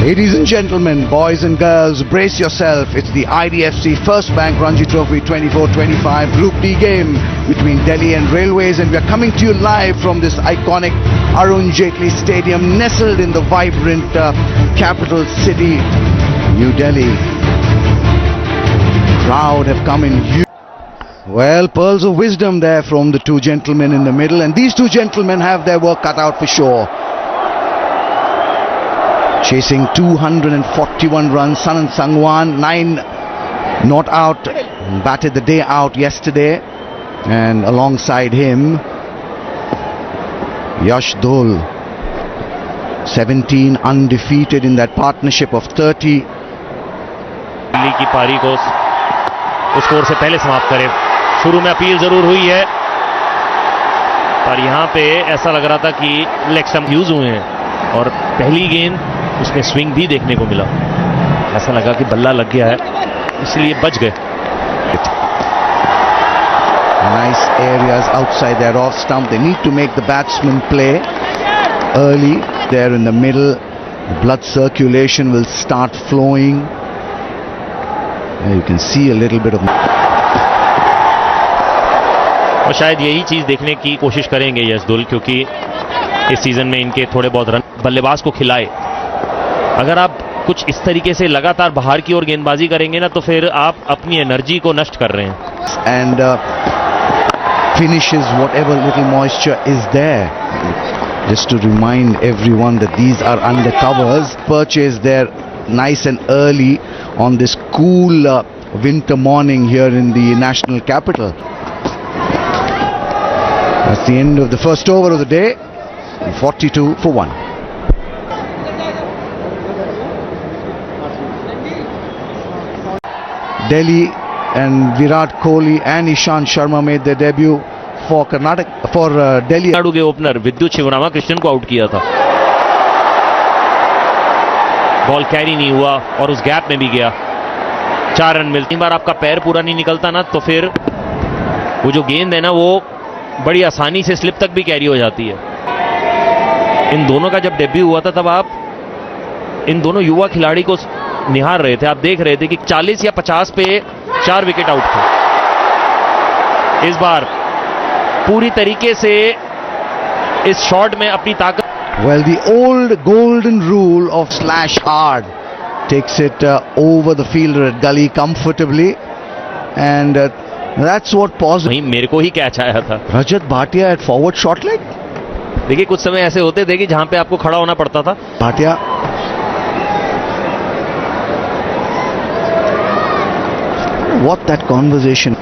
Ladies and gentlemen, boys and girls, brace yourself. It's the IDFC First Bank Ranji Trophy 24-25 Group D game between Delhi and Railways, and we are coming to you live from this iconic Arun Jaitley Stadium, nestled in the vibrant capital city, New Delhi. Crowd have come in huge. Well, pearls of wisdom there from the two gentlemen in the middle, and these two gentlemen have their work cut out for sure. Chasing 241 runs, Sanand Sangwan, 9 not out, batted the day out yesterday, and alongside him, Yash Dhol, 17 undefeated in that partnership of 30. Delhi की पारी को score से पहले समाप्त करे। शुरू में appeal जरूर हुई है, पर यहां पे ऐसा लग रहा था कि लेग स्टंप यूज हुए हैं और पहली गेंद उसमें स्विंग भी देखने को मिला। ऐसा लगा कि बल्ला लग गया है, इसलिए बच गए। Nice areas outside their off stump. They need to make the batsman play early there in the middle. The blood circulation will start flowing. You can see a little bit of. और शायद यही चीज देखने की कोशिश करेंगे यशदुल, क्योंकि इस सीजन में इनके थोड़े बहुत रन बल्लेबाज को खिलाए। अगर आप कुछ इस तरीके से लगातार बाहर की ओर गेंदबाजी करेंगे ना, तो फिर आप अपनी एनर्जी को नष्ट कर रहे हैं। And finishes whatever little moisture is there. Just to remind everyone that these are undercovers, purchased there nice and early on this cool winter morning here in the national capital. That's the end of the first over of the day. 42 for 1. Delhi and Virat Kohli and Ishant Sharma made their debut for Karnataka, for Delhi. Tamil Nadu के opener विद्युत शिवरामा कृष्णन को out किया था। Ball carry नहीं हुआ और उस gap में भी गया। 4 रन मिलते। 3 बार आपका पैर पूरा नहीं निकलता ना, तो फिर वो जो गेंद है ना, वो बड़ी आसानी से स्लिप तक भी कैरी हो जाती है। इन दोनों का जब डेब्यू हुआ था, तब आप इन दोनों युवा खिलाड़ी को निहार रहे थे। आप देख रहे थे कि 40 या 50 पे 4 विकेट आउट थे। इस बार पूरी तरीके से इस शॉट में अपनी ताकत। Well, the old golden rule of slash hard takes it over the fielder at gully comfortably, and that's what positive. नहीं, मेरे को ही कैच आया था। Rajat Bhatia at forward short leg. देखिए, कुछ समय ऐसे होते थे कि जहां पे आपको खड़ा होना पड़ता था। Bhatia. What that conversation.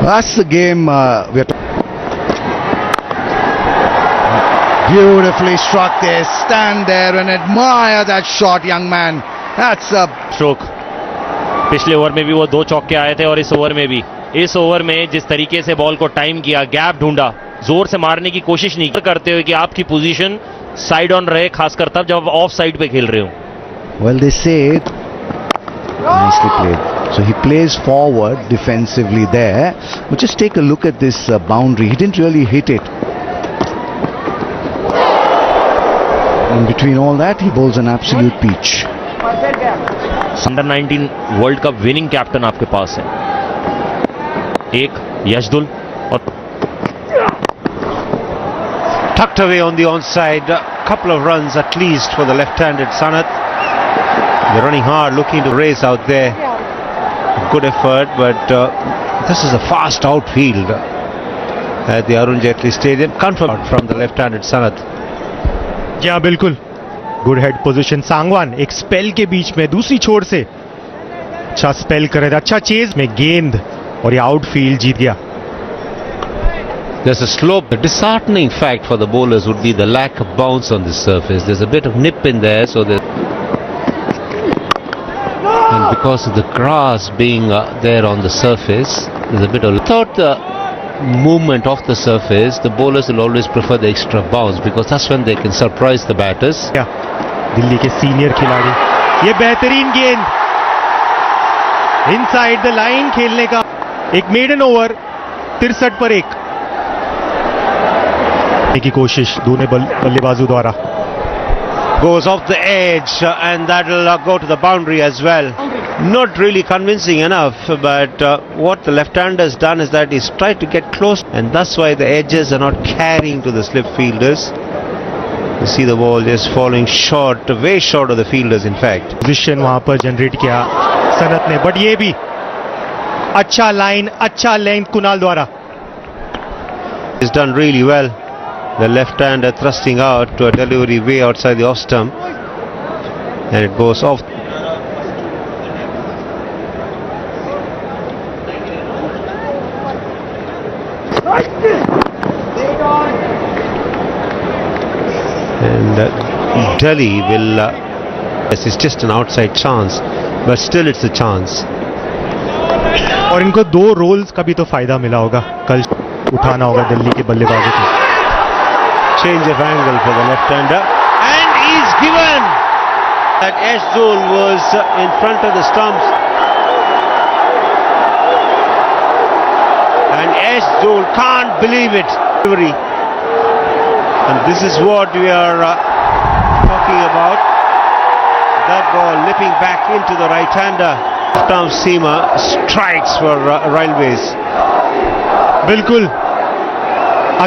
That's the game we're beautifully struck there. Stand there and admire that shot, young man. That's a stroke. पिछले ओवर में भी वो 2 चौके आए थे और इस ओवर में भी। इस ओवर में जिस तरीके से बॉल को टाइम किया, गैप ढूंढा, जोर से मारने की कोशिश नहीं करते हुए कि आपकी पोजीशन साइड ऑन रहे, खासकर तब जब ऑफ साइड पे खेल रहे हो। well, they say nicely played. So he plays forward defensively there. But just take a look at this boundary. He didn't really hit it. In between all that, he bowls an absolute peach. Under 19 world cup winning captain आपके पास है। एक यशदुल और tucked away on the onside. A couple of runs at least for the left-handed Sanat. They're running hard, looking to race out there. Good effort, but this is a fast outfield at the Arun Jaitley Stadium. Confirmed from the left-handed Sanat. या बिल्कुल, good head position. Sangwan एक spell के बीच में दूसरी छोर से अच्छा spell करे थे, अच्छा चेज में गेंद, और ये आउटफील्ड जीत गया। There's a slope. The disheartening fact for the bowlers would be the lack of bounce on the surface. There's a bit of nip in there, so that, and because of the grass being there on the surface, there's a bit of. Without the movement of the surface, the bowlers will always prefer the extra bounce because that's when they can surprise the batters. Delhi के senior खिलाड़ी, ये बेहतरीन गेंद inside the line खेलने का एक maiden over 63 पर 1 की कोशिश दोनों बल्लेबाजों द्वारा. Goes off the edge and that'll go to the boundary as well. Not really convincing enough, but what the left-hander has done is that he's tried to get close, and that's why the edges are not carrying to the slip fielders. You see the ball just falling short, way short of the fielders in fact. Position वहां पर generate किया सनत ने, but ये भी अच्छा line, अच्छा length Kunal द्वारा. He's done really well. The left-hander thrusting out to a delivery way outside the off stump, and it goes off. And Delhi will. This is just an outside chance, but still it's a chance. और इनको 2 roles का भी तो फायदा मिला होगा, कल उठाना होगा दिल्ली के बल्लेबाजों को. Change of angle for the left-hander, and he's given. That Ashzul was in front of the stumps, and Ashzul can't believe it. And this is what we are talking about. That ball nipping back into the right-hander. Tom Seema strikes for Railways. बिल्कुल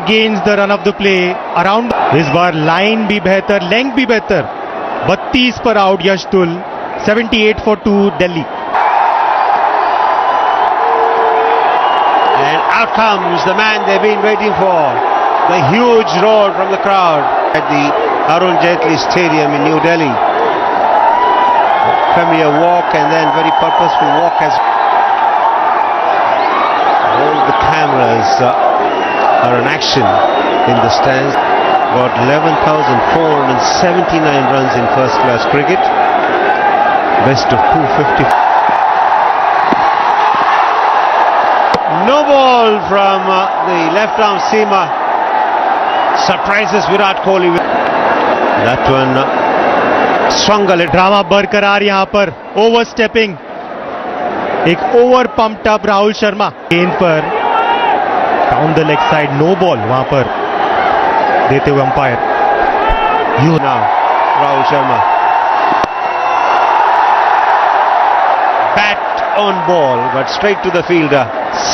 against the run of the play around. इस बार line भी बेहतर, length भी बेहतर. 32 पर out Yash Dhull. 78 for 2 Delhi. And out comes the man they've been waiting for. The huge roar from the crowd at the Arun Jaitley Stadium in New Delhi. Familiar walk and then very purposeful walk as all the cameras are in action in the stands. Got 11,479 runs in first class cricket. Best of 250. No ball from the left arm seamer. Surprises Virat Kohli. That one swung a little. Drama बरकरार यहां पर. Over stepping, एक over pumped up Rahul Sharma. गेंद पर down the leg side, no ball वहां पर देते हुए umpire. You now, Rahul Sharma. Bat on ball, but straight to the fielder.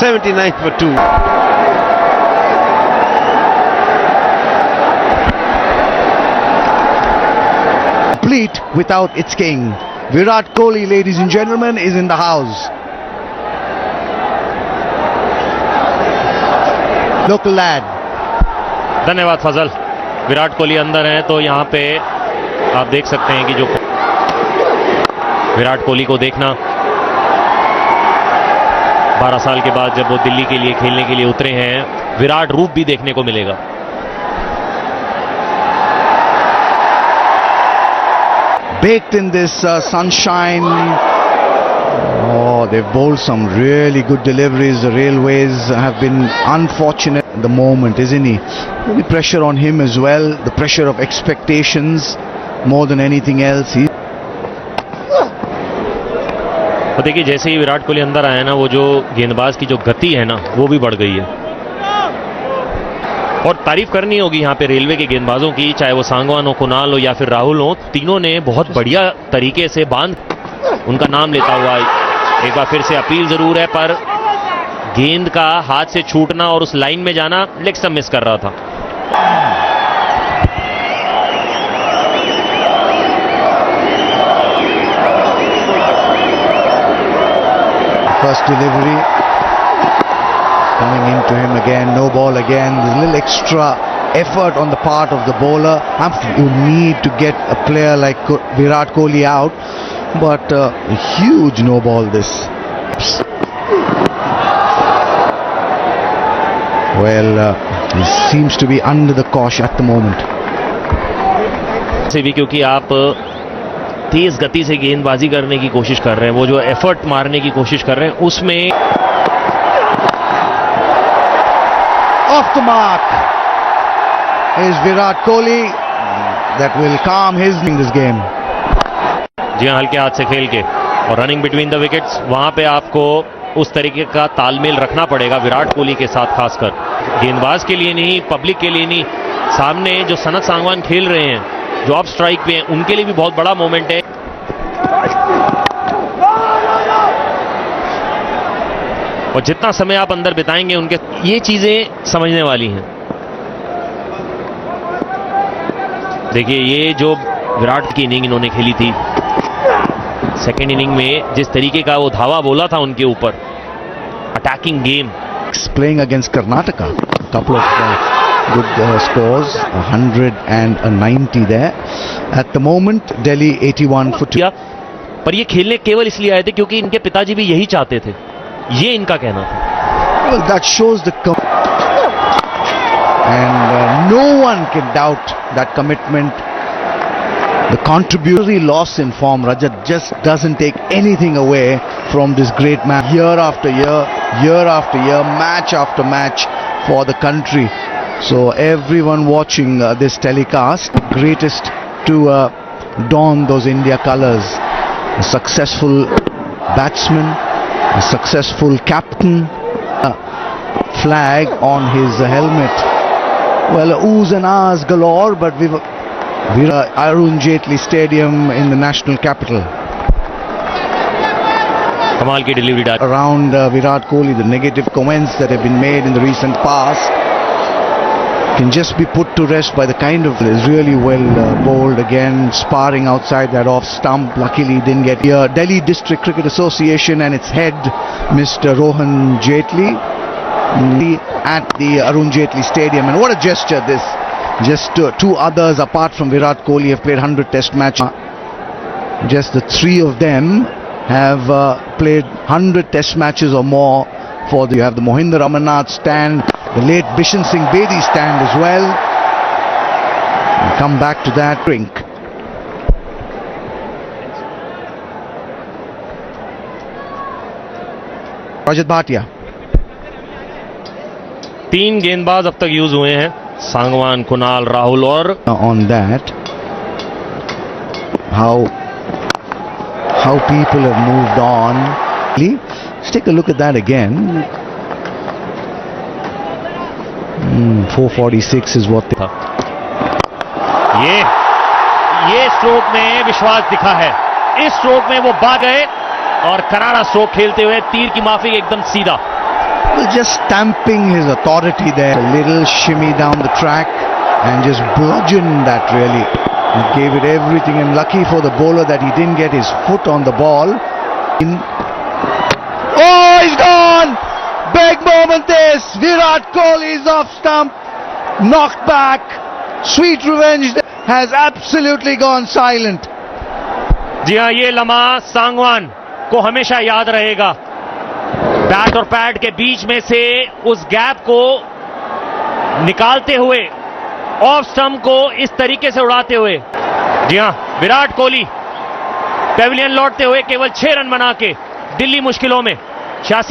79 for 2. Complete without its king. Virat Kohli, ladies and gentlemen, is in the house. Local lad. धन्यवाद फजल. विराट कोहली अंदर हैं तो यहाँ पे आप देख सकते हैं कि जो विराट कोहली को देखना 12 साल के बाद जब वो दिल्ली के लिए खेलने के लिए उतरे हैं, विराट रूप भी देखने को मिलेगा. Baked in this sunshine. Oh, they've bowled some really good deliveries. The Railways have been unfortunate at the moment, isn't he? The pressure on him as well. The pressure of expectations more than anything else. तो देखिए जैसे ही विराट कोहली अंदर आया ना, वो जो गेंदबाज की जो गति है ना, वो भी बढ़ गई है. और तारीफ करनी होगी यहाँ पे रेलवे के गेंदबाजों की, चाहे वो सांगवान हो, कुणाल हो या फिर राहुल हो. तीनों ने बहुत बढ़िया तरीके से बांध उनका नाम लेता हुआ एक बार फिर से अपील जरूर है, पर गेंद का हाथ से छूटना और उस लाइन में जाना लेग स्टंप मिस कर रहा था. First delivery coming into him again, no ball again. There's a little extra effort on the part of the bowler. You need to get a player like Virat Kohli out, but a huge no ball this. Well, he seems to be under the cosh at the moment. से भी क्योंकि आप तेज गति से गेंदबाजी करने की कोशिश कर रहे हैं, वो जो एफर्ट मारने की कोशिश कर रहे हैं, उसमें Off the mark is Virat Kohli. That will calm his in this game. जी हाँ, हल्के हाथ से खेल के और रनिंग बिटवीन द विकेट्स, वहां पे आपको उस तरीके का तालमेल रखना पड़ेगा विराट कोहली के साथ, खासकर गेंदबाज के लिए नहीं, पब्लिक के लिए नहीं, सामने जो सनत सांगवान खेल रहे हैं, जो ऑफ स्ट्राइक पे हैं, उनके लिए भी बहुत बड़ा मोमेंट है। और जितना समय आप अंदर बिताएंगे उनके, ये चीजें समझने वाली हैं। देखिए ये जो विराट की इनिंग इन्होंने खेली थी, सेकेंड इनिंग में जिस तरीके का वो धावा बोला था उनके ऊपर, attacking game. Playing against Karnataka, couple of good scores, 100 and a 90 there. At the moment, Delhi 81 for 2. पर ये खेलने केवल इसलिए आए थे क्योंकि इनके पिताजी भी यही चाहते थे, ये इनका कहना था। Well, that shows the and no one can doubt that commitment. The contributory loss in form, Rajat, just doesn't take anything away from this great man. Year after year, year after year, match after match for the country. So everyone watching this telecast, greatest to don those India colours. A successful batsman, a successful captain, flag on his helmet. Well, oohs and ahs galore, but we're at Arun Jaitley Stadium in the national capital. कमाल की delivery डाल Around Virat Kohli, the negative comments that have been made in the recent past can just be put to rest by the kind of is really well bowled again, sparring outside that off stump. Luckily didn't get here. Delhi District Cricket Association and its head, Mr. Rohan Jaitley, at the Arun Jaitley Stadium, and what a gesture this. Just two others apart from Virat Kohli have played 100 test matches. Just the three of them have played 100 test matches or more. You have the Mohinder Amarnath stand, the late Bishan Singh Bedi stand as well. We'll come back to that drink. Rajat Bhatia. 3 गेंदबाज अब तक use हुए हैं, सांगवान, कुणाल, राहुल और On that, how people have moved on. Let's take a look at that again. 446 is what they. ये stroke में विश्वास दिखा है, इस स्ट्रोक में वो बा गए और करारा स्ट्रोक खेलते हुए तीर की माफी एकदम सीधा। Well, just stamping his authority there, a little shimmy down the track and just bludgeoned that really. He gave it everything, and lucky for the bowler that he didn't get his foot on the ball. Oh, he's gone! Big moment this! Virat Kohli's off stump, knocked back. Sweet revenge has absolutely gone silent. जी हाँ, ये लम्हा सांगवान को हमेशा याद रहेगा। Bat और pad के बीच में से उस गैप को निकालते हुए, ऑफ स्टंप को इस तरीके से उड़ाते हुए। जी हां, विराट कोहली पेविलियन लौटते हुए केवल 6 रन बना के दिल्ली मुश्किलों में 86